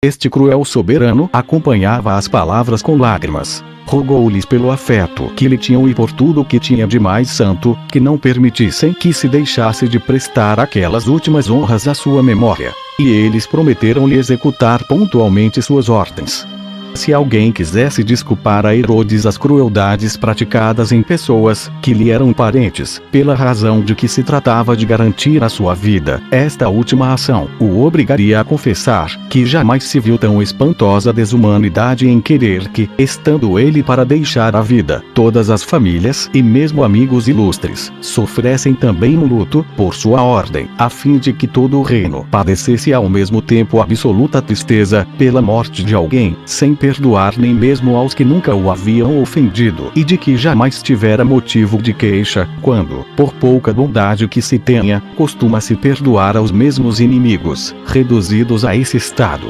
Este cruel soberano acompanhava as palavras com lágrimas. Rogou-lhes pelo afeto que lhe tinham e por tudo que tinha de mais santo, que não permitissem que se deixasse de prestar aquelas últimas honras à sua memória. E eles prometeram-lhe executar pontualmente suas ordens. Se alguém quisesse desculpar a Herodes as crueldades praticadas em pessoas que lhe eram parentes, pela razão de que se tratava de garantir a sua vida, esta última ação o obrigaria a confessar que jamais se viu tão espantosa desumanidade em querer que, estando ele para deixar a vida, todas as famílias e mesmo amigos ilustres sofressem também um luto por sua ordem, a fim de que todo o reino padecesse ao mesmo tempo absoluta tristeza pela morte de alguém, sem perdoar nem mesmo aos que nunca o haviam ofendido, e de que jamais tivera motivo de queixa, quando, por pouca bondade que se tenha, costuma-se perdoar aos mesmos inimigos, reduzidos a esse estado.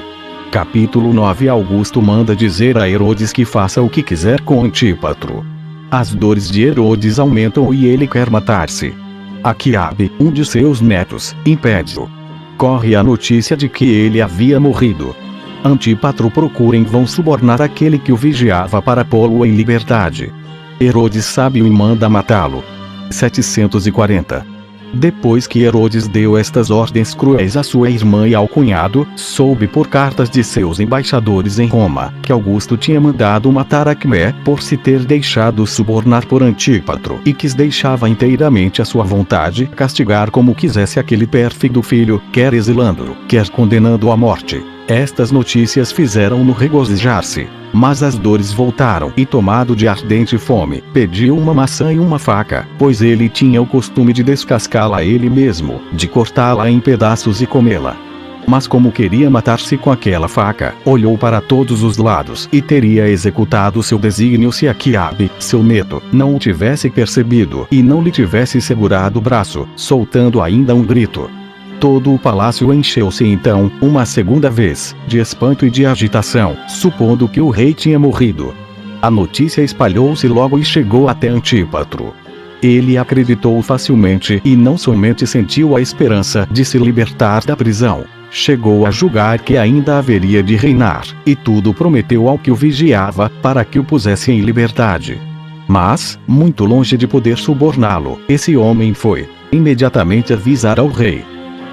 Capítulo 9. Augusto manda dizer a Herodes que faça o que quiser com Antípatro. As dores de Herodes aumentam e ele quer matar-se. Aquiabe, um de seus netos, impede-o. Corre a notícia de que ele havia morrido. Antípatro procura em vão subornar aquele que o vigiava para pô-lo em liberdade. Herodes sabe-o e manda matá-lo. 740. Depois que Herodes deu estas ordens cruéis à sua irmã e ao cunhado, soube por cartas de seus embaixadores em Roma, que Augusto tinha mandado matar Acmé, por se ter deixado subornar por Antípatro, e quis deixava inteiramente à sua vontade castigar como quisesse aquele pérfido filho, quer exilando-o, quer condenando-o à morte. Estas notícias fizeram-no regozijar-se. Mas as dores voltaram e, tomado de ardente fome, pediu uma maçã e uma faca, pois ele tinha o costume de descascá-la ele mesmo, de cortá-la em pedaços e comê-la. Mas como queria matar-se com aquela faca, olhou para todos os lados e teria executado seu desígnio se Aquiabe, seu neto, não o tivesse percebido e não lhe tivesse segurado o braço, soltando ainda um grito. Todo o palácio encheu-se então, uma segunda vez, de espanto e de agitação, supondo que o rei tinha morrido. A notícia espalhou-se logo e chegou até Antípatro. Ele acreditou facilmente e não somente sentiu a esperança de se libertar da prisão. Chegou a julgar que ainda haveria de reinar, e tudo prometeu ao que o vigiava, para que o pusesse em liberdade. Mas, muito longe de poder suborná-lo, esse homem foi imediatamente avisar ao rei.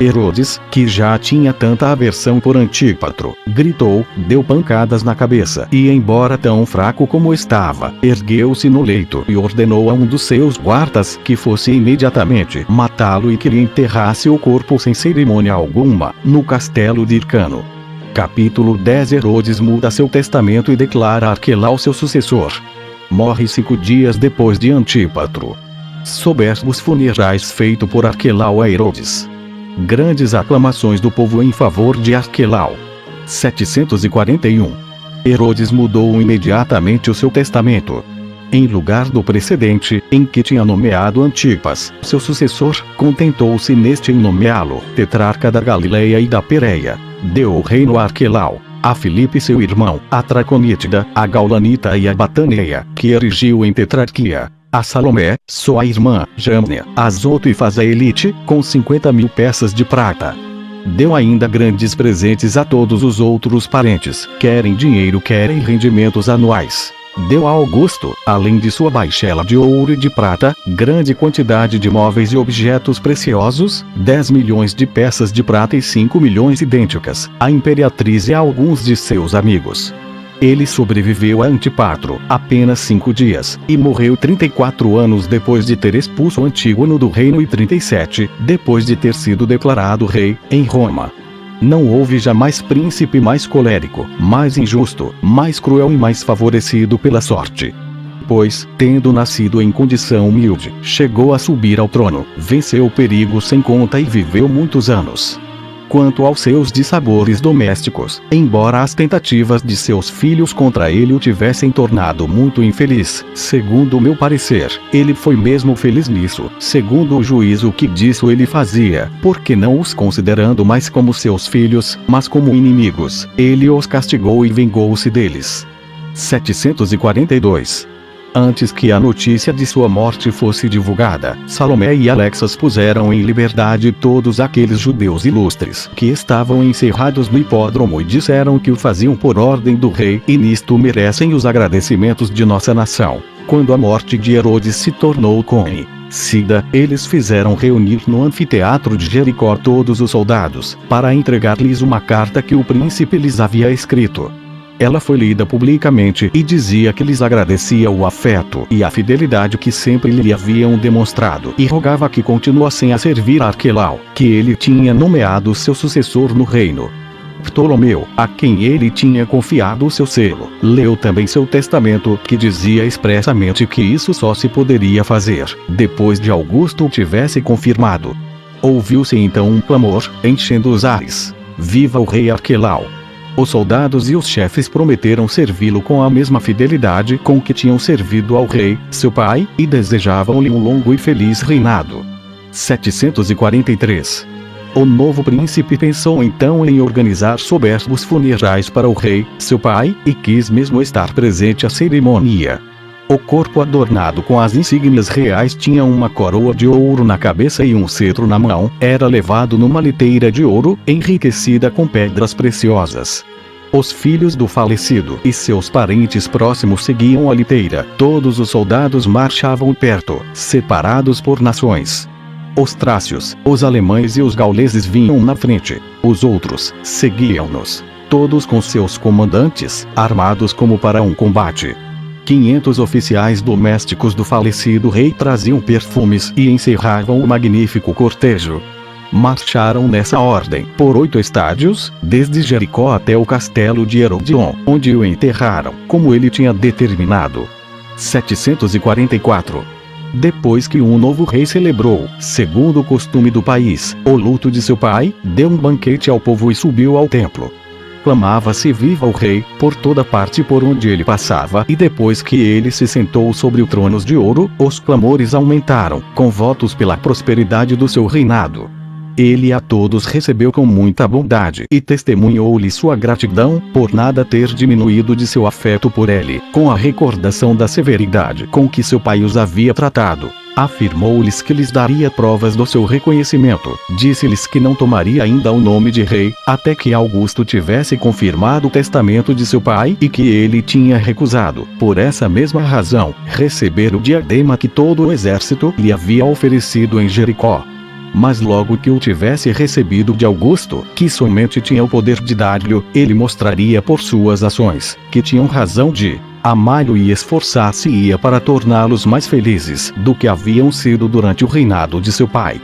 Herodes, que já tinha tanta aversão por Antípatro, gritou, deu pancadas na cabeça e, embora tão fraco como estava, ergueu-se no leito e ordenou a um dos seus guardas que fosse imediatamente matá-lo e que lhe enterrasse o corpo sem cerimônia alguma, no castelo de Hircano. Capítulo 10. Herodes muda seu testamento e declara Arquelau seu sucessor. Morre 5 dias depois de Antípatro. Soberbos funerais feito por Arquelau a Herodes. Grandes aclamações do povo em favor de Arquelau. 741. Herodes mudou imediatamente o seu testamento. Em lugar do precedente, em que tinha nomeado Antipas, seu sucessor, contentou-se neste em nomeá-lo tetrarca da Galileia e da Pérea. Deu o reino a Arquelau, a Filipe seu irmão, a Traconítida, a Gaulanita e a Bataneia, que erigiu em tetrarquia. A Salomé, sua irmã, Jâmnia, a Azoto e Fazaelite, com 50.000 peças de prata. Deu ainda grandes presentes a todos os outros parentes, quer em dinheiro quer em rendimentos anuais. Deu a Augusto, além de sua baixela de ouro e de prata, grande quantidade de móveis e objetos preciosos, 10 milhões de peças de prata e 5 milhões idênticas, a imperatriz e a alguns de seus amigos. Ele sobreviveu a Antípatro apenas 5 dias, e morreu 34 anos depois de ter expulso Antígono do reino e 37, depois de ter sido declarado rei, em Roma. Não houve jamais príncipe mais colérico, mais injusto, mais cruel e mais favorecido pela sorte. Pois, tendo nascido em condição humilde, chegou a subir ao trono, venceu o perigo sem conta e viveu muitos anos. Quanto aos seus dissabores domésticos, embora as tentativas de seus filhos contra ele o tivessem tornado muito infeliz, segundo o meu parecer, ele foi mesmo feliz nisso, segundo o juízo que disso ele fazia, porque não os considerando mais como seus filhos, mas como inimigos, ele os castigou e vingou-se deles. 742. Antes que a notícia de sua morte fosse divulgada, Salomé e Alexas puseram em liberdade todos aqueles judeus ilustres que estavam encerrados no hipódromo e disseram que o faziam por ordem do rei, e nisto merecem os agradecimentos de nossa nação. Quando a morte de Herodes se tornou conhecida, eles fizeram reunir no anfiteatro de Jericó todos os soldados, para entregar-lhes uma carta que o príncipe lhes havia escrito. Ela foi lida publicamente e dizia que lhes agradecia o afeto e a fidelidade que sempre lhe haviam demonstrado e rogava que continuassem a servir a Arquelau, que ele tinha nomeado seu sucessor no reino. Ptolomeu, a quem ele tinha confiado o seu selo, leu também seu testamento, que dizia expressamente que isso só se poderia fazer depois de Augusto o tivesse confirmado. Ouviu-se então um clamor, enchendo os ares: viva o rei Arquelau! Os soldados e os chefes prometeram servi-lo com a mesma fidelidade com que tinham servido ao rei, seu pai, e desejavam-lhe um longo e feliz reinado. 743. O novo príncipe pensou então em organizar soberbos funerais para o rei, seu pai, e quis mesmo estar presente à cerimônia. O corpo adornado com as insígnias reais tinha uma coroa de ouro na cabeça e um cetro na mão, era levado numa liteira de ouro, enriquecida com pedras preciosas. Os filhos do falecido e seus parentes próximos seguiam a liteira, todos os soldados marchavam perto, separados por nações. Os trácios, os alemães e os gauleses vinham na frente, os outros seguiam-nos, todos com seus comandantes, armados como para um combate. 500 oficiais domésticos do falecido rei traziam perfumes e encerravam o magnífico cortejo. Marcharam nessa ordem por 8 estádios, desde Jericó até o castelo de Herodion, onde o enterraram, como ele tinha determinado. 744. Depois que um novo rei celebrou, segundo o costume do país, o luto de seu pai, deu um banquete ao povo e subiu ao templo. Clamava-se viva o rei, por toda parte por onde ele passava, e depois que ele se sentou sobre o trono de ouro, os clamores aumentaram, com votos pela prosperidade do seu reinado. Ele a todos recebeu com muita bondade e testemunhou-lhe sua gratidão, por nada ter diminuído de seu afeto por ele, com a recordação da severidade com que seu pai os havia tratado. Afirmou-lhes que lhes daria provas do seu reconhecimento, disse-lhes que não tomaria ainda o nome de rei, até que Augusto tivesse confirmado o testamento de seu pai e que ele tinha recusado, por essa mesma razão, receber o diadema que todo o exército lhe havia oferecido em Jericó. Mas logo que o tivesse recebido de Augusto, que somente tinha o poder de dar-lhe, ele mostraria por suas ações, que tinham razão de amá-lo e esforçar-se-ia para torná-los mais felizes do que haviam sido durante o reinado de seu pai.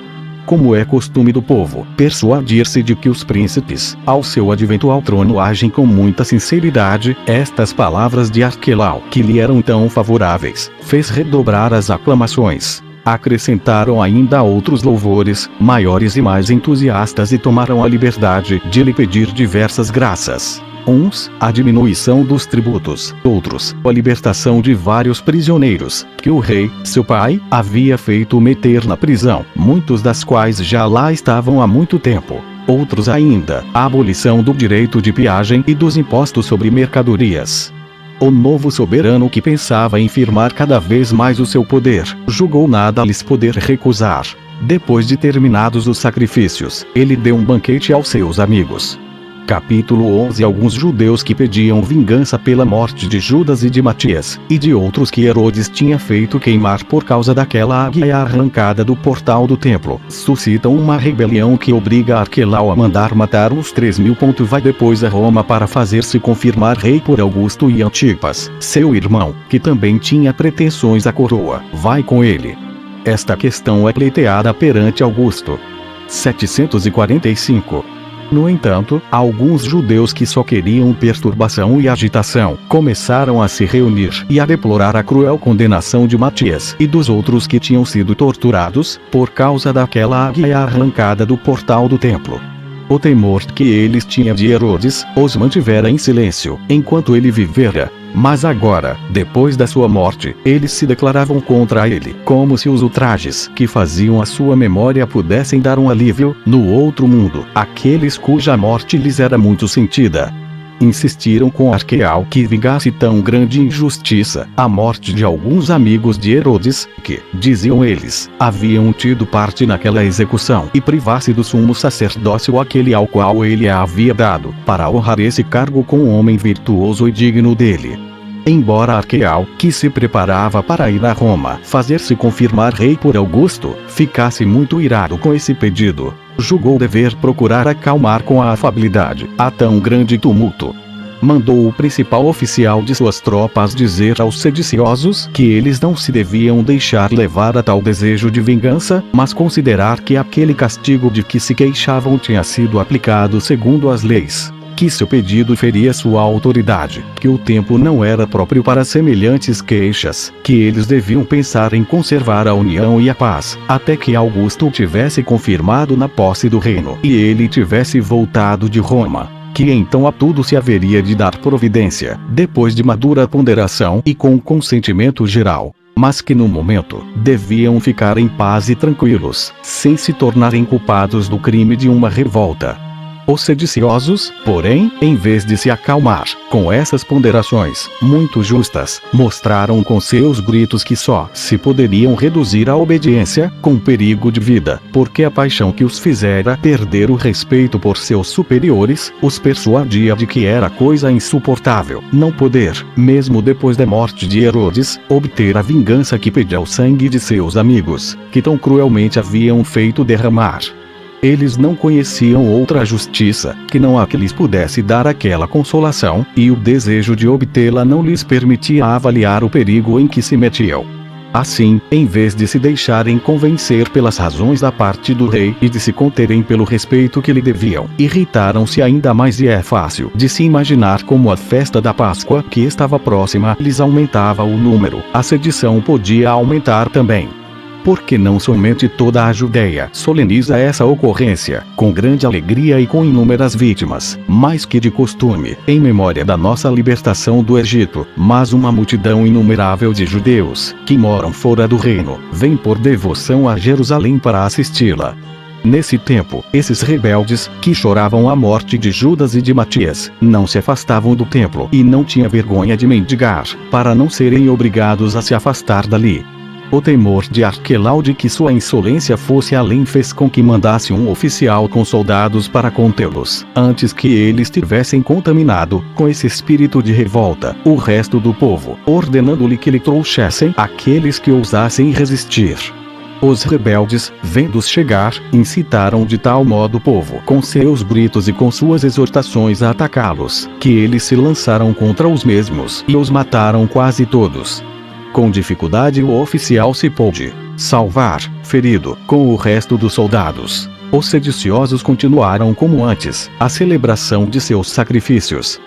Como é costume do povo, persuadir-se de que os príncipes, ao seu advento ao trono, agem com muita sinceridade, estas palavras de Arquelau, que lhe eram tão favoráveis, fez redobrar as aclamações. Acrescentaram ainda outros louvores, maiores e mais entusiastas, e tomaram a liberdade de lhe pedir diversas graças. Uns, a diminuição dos tributos, outros, a libertação de vários prisioneiros, que o rei, seu pai, havia feito meter na prisão, muitos das quais já lá estavam há muito tempo. Outros ainda, a abolição do direito de peagem e dos impostos sobre mercadorias. O novo soberano, que pensava em firmar cada vez mais o seu poder, julgou nada lhes poder recusar. Depois de terminados os sacrifícios, ele deu um banquete aos seus amigos. Capítulo 11. Alguns judeus que pediam vingança pela morte de Judas e de Matias, e de outros que Herodes tinha feito queimar por causa daquela águia arrancada do portal do templo, suscitam uma rebelião que obriga Arquelau a mandar matar os 3.000. Vai depois a Roma para fazer-se confirmar rei por Augusto, e Antipas, seu irmão, que também tinha pretensões à coroa, vai com ele. Esta questão é pleiteada perante Augusto. 745. No entanto, alguns judeus que só queriam perturbação e agitação, começaram a se reunir e a deplorar a cruel condenação de Matias e dos outros que tinham sido torturados, por causa daquela águia arrancada do portal do templo. O temor que eles tinham de Herodes os mantivera em silêncio, enquanto ele vivera. Mas agora, depois da sua morte, eles se declaravam contra ele, como se os ultrajes que faziam a sua memória pudessem dar um alívio, no outro mundo, àqueles cuja morte lhes era muito sentida. insistiram com Arquelau que vingasse tão grande injustiça, a morte de alguns amigos de Herodes, que, diziam eles, haviam tido parte naquela execução, e privasse do sumo sacerdócio aquele ao qual ele a havia dado, para honrar esse cargo com um homem virtuoso e digno dele. Embora Arquelau, que se preparava para ir a Roma fazer-se confirmar rei por Augusto, ficasse muito irado com esse pedido, julgou dever procurar acalmar com a afabilidade a tão grande tumulto. Mandou o principal oficial de suas tropas dizer aos sediciosos que eles não se deviam deixar levar a tal desejo de vingança, mas considerar que aquele castigo de que se queixavam tinha sido aplicado segundo as leis, que seu pedido feria sua autoridade, que o tempo não era próprio para semelhantes queixas, que eles deviam pensar em conservar a união e a paz, até que Augusto tivesse confirmado na posse do reino e ele tivesse voltado de Roma, que então a tudo se haveria de dar providência, depois de madura ponderação e com consentimento geral, mas que no momento deviam ficar em paz e tranquilos, sem se tornarem culpados do crime de uma revolta. Os sediciosos, porém, em vez de se acalmar com essas ponderações, muito justas, mostraram com seus gritos que só se poderiam reduzir à obediência, com perigo de vida, porque a paixão que os fizera perder o respeito por seus superiores, os persuadia de que era coisa insuportável não poder, mesmo depois da morte de Herodes, obter a vingança que pedia o sangue de seus amigos, que tão cruelmente haviam feito derramar. Eles não conheciam outra justiça, que não a que lhes pudesse dar aquela consolação, e o desejo de obtê-la não lhes permitia avaliar o perigo em que se metiam. Assim, em vez de se deixarem convencer pelas razões da parte do rei e de se conterem pelo respeito que lhe deviam, irritaram-se ainda mais, e é fácil de se imaginar como a festa da Páscoa, que estava próxima, lhes aumentava o número, a sedição podia aumentar também. Porque não somente toda a Judéia soleniza essa ocorrência, com grande alegria e com inúmeras vítimas, mais que de costume, em memória da nossa libertação do Egito, mas uma multidão inumerável de judeus, que moram fora do reino, vem por devoção a Jerusalém para assisti-la. Nesse tempo, esses rebeldes, que choravam a morte de Judas e de Matias, não se afastavam do templo e não tinham vergonha de mendigar, para não serem obrigados a se afastar dali. O temor de Arquelau de que sua insolência fosse além fez com que mandasse um oficial com soldados para contê-los, antes que eles tivessem contaminado, com esse espírito de revolta, o resto do povo, ordenando-lhe que lhe trouxessem aqueles que ousassem resistir. Os rebeldes, vendo-os chegar, incitaram de tal modo o povo com seus gritos e com suas exortações a atacá-los, que eles se lançaram contra os mesmos e os mataram quase todos. Com dificuldade o oficial se pôde salvar, ferido, com o resto dos soldados. Os sediciosos continuaram como antes, a celebração de seus sacrifícios,